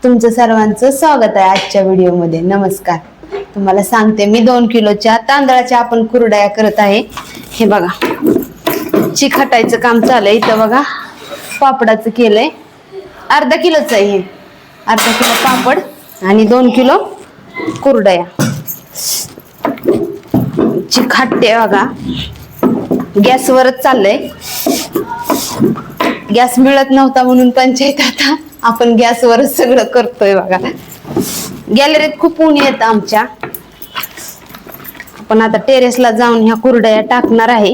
तुमचं सर्वांचं स्वागत आहे आजच्या व्हिडिओमध्ये। नमस्कार। तुम्हाला सांगते मी 2 किलोच्या तांदळाच्या आपण कुरडया करत आहे। हे बघा चिकटायचं काम चालू आहे इथं बघा। पापडाचं केलंय, अर्धा किलोचं आहे हे, अर्धा किलो पापड आणि 2 किलो कुरडया। चिकटते बघा, गॅसवरच चाललंय। गॅस मिळत नव्हता म्हणून पंचायत आता आपण गॅसवरच सगळं करतोय बघा। गॅलरीत खूप ऊन येतं आमच्या। आपण आता टेरेसला जाऊन ह्या कुरडया टाकणार आहे।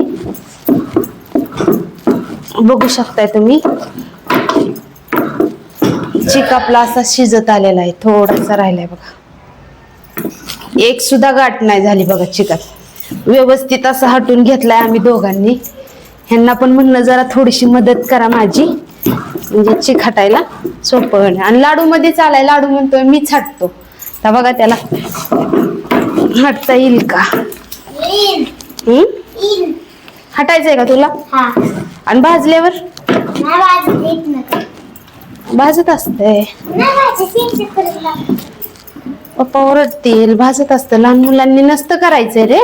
बघू शकताय तुम्ही, चिक आपला असा शिजत आलेला आहे, थोडासा राहिलाय बघा। एक सुद्धा गाठ नाही झाली बघा चिकात। व्यवस्थित असं हटून घेतलाय आम्ही दोघांनी। ह्यांना पण म्हणलं जरा थोडीशी मदत करा माझी, म्हणजे चिक हटायला सोपं होईल। आणि लाडू मध्ये चालाय, लाडू म्हणतोय मीच हटतो। तर बघा त्याला हटता येईल का? हटायचंय का तुला? आणि भाजल्यावर भाजत असते पप्पा ओरडतील। भाजत असतं, लहान मुलांनी नसतं करायचंय रे।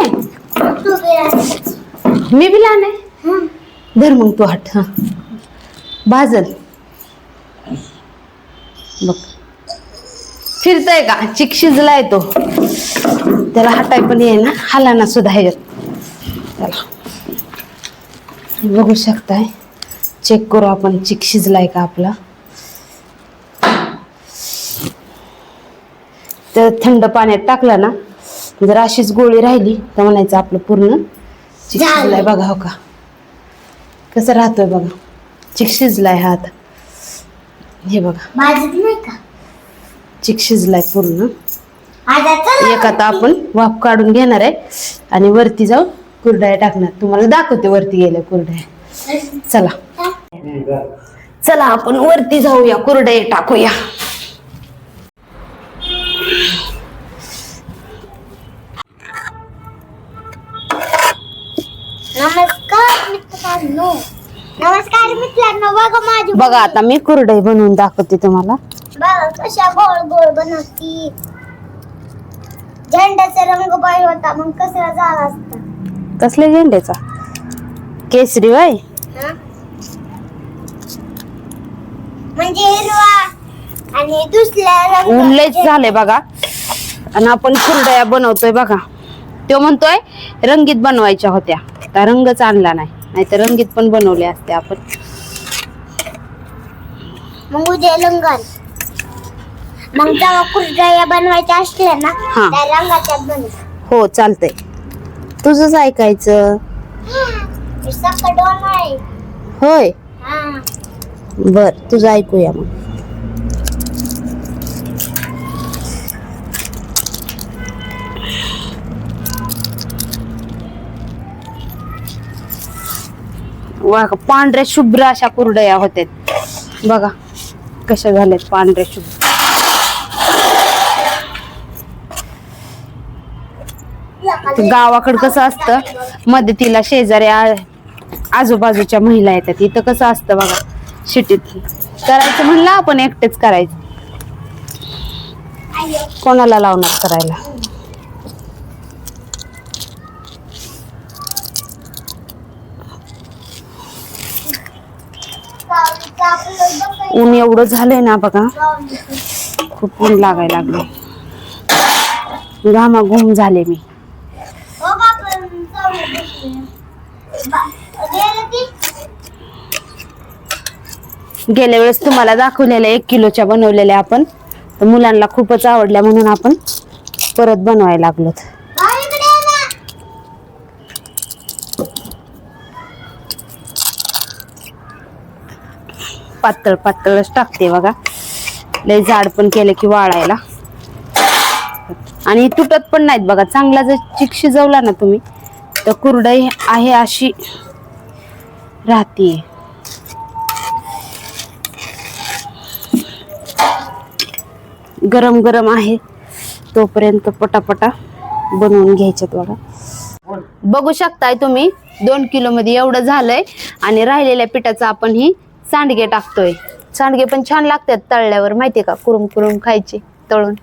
मी बी लहान आहे। धर मग तू हट। हा भाजल बघ, फिरतय का? चिक शिजलाय तो, त्याला हटाय पण ये ना, हालाना सुद्धा ह्याच्यात। त्याला बघू शकताय, चेक करू आपण चिक शिजलाय का आपला। तर थंड पाण्यात टाकला ना, जर अशीच गोळी राहिली तर म्हणायचं आपलं पूर्ण चिक शिजलाय। बघा हो का कसं राहतोय बघा, चिक शिजलाय हा आता। हे बघा चिक शिजलाय पूर्ण। एक आता आपण वाफ काढून घेणार आहे आणि वरती जाऊन कुरडया टाकणार। तुम्हाला दाखवते वरती गेल्या कुरडया। चला चला आपण वरती जाऊया, कुरडया टाकूया। नमस्कार मित्रांनो, बघा माझी बघा आता मी कुरडई बनवून दाखवते तुम्हाला। बघा कशा गोल गोल बनवती। झेंड्याचा रंग बाई होता, मग कसला झाला असता? कसले झेंड्याचा? केसरी बाई म्हणजे हिरवा आणि दुसऱ्या रंग उरलेच झाले बघा। आणि आपण कुरडया बनवतोय बघा। तो म्हणतोय रंगीत बनवायच्या होत्या, तर रंगच आणला नाही, नाहीतर रंगीत पण बनवले असते आपण। मग उद्या रंगाल, मग जेव्हा कुरडया बनवायच्या असल्या ना त्या रंगाच्यात बनव। हो चालतंय, तुझंच ऐकायचं। सकट आहे होय हा। बर, तुझं ऐकूया मग। वा, पांढऱ्या शुभ्र अशा कुरडया होत्यात बघा, कशा झाल्यात पांढऱ्या शुभ्र। गावाकडे कसं असतं, मदतीला शेजारी आजूबाजूच्या महिला येतात। इथं कसं असतं बघा, शिटीत करायचं म्हणलं आपण एकटेच करायचं, कोणाला लावणार करायला। ऊन एवढं झालंय ना बघा, खूप ऊन लागायला लागले, घामाघूम झाले मी। गेल्या वेळेस तुम्हाला दाखवलेल्या 1 किलोच्या बनवलेल्या आपण, तर मुलांना खूपच आवडल्या म्हणून आपण परत बनवायला लागलो। पातळ पातळच टाकते बघा, लय जाड पण केलं की वाळायला, आणि तुटत पण नाहीत बघा। चांगला जर चिक शिजवला ना तुम्ही, तर कुरडई आहे अशी राहते। गरम गरम आहे तोपर्यंत पटापटा बनवून घ्यायच्यात बघा। बघू शकताय तुम्ही 2 किलो मध्ये एवढं झालंय, आणि राहिलेल्या पिठाचं आपण ही सांडगे टाकतोय। सांडगे पण छान लागतात तळल्यावर, माहितीये का, कुरुम कुरुम खायचे तळून.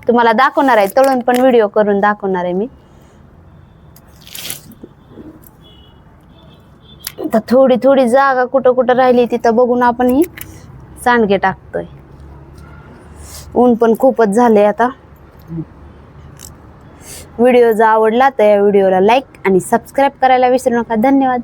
तुम्हाला दाखवणार आहे तळून पण, व्हिडिओ करून दाखवणार आहे मी. आता थोडी थोडी जागा कुठं कुठं राहिली तिथं बघून आपण ही सांडगे टाकतोय. ऊन पण खूपच झाले आता. व्हिडिओ जर आवडला तर या व्हिडिओला लाईक आणि सबस्क्राईब करायला विसरू नका. धन्यवाद.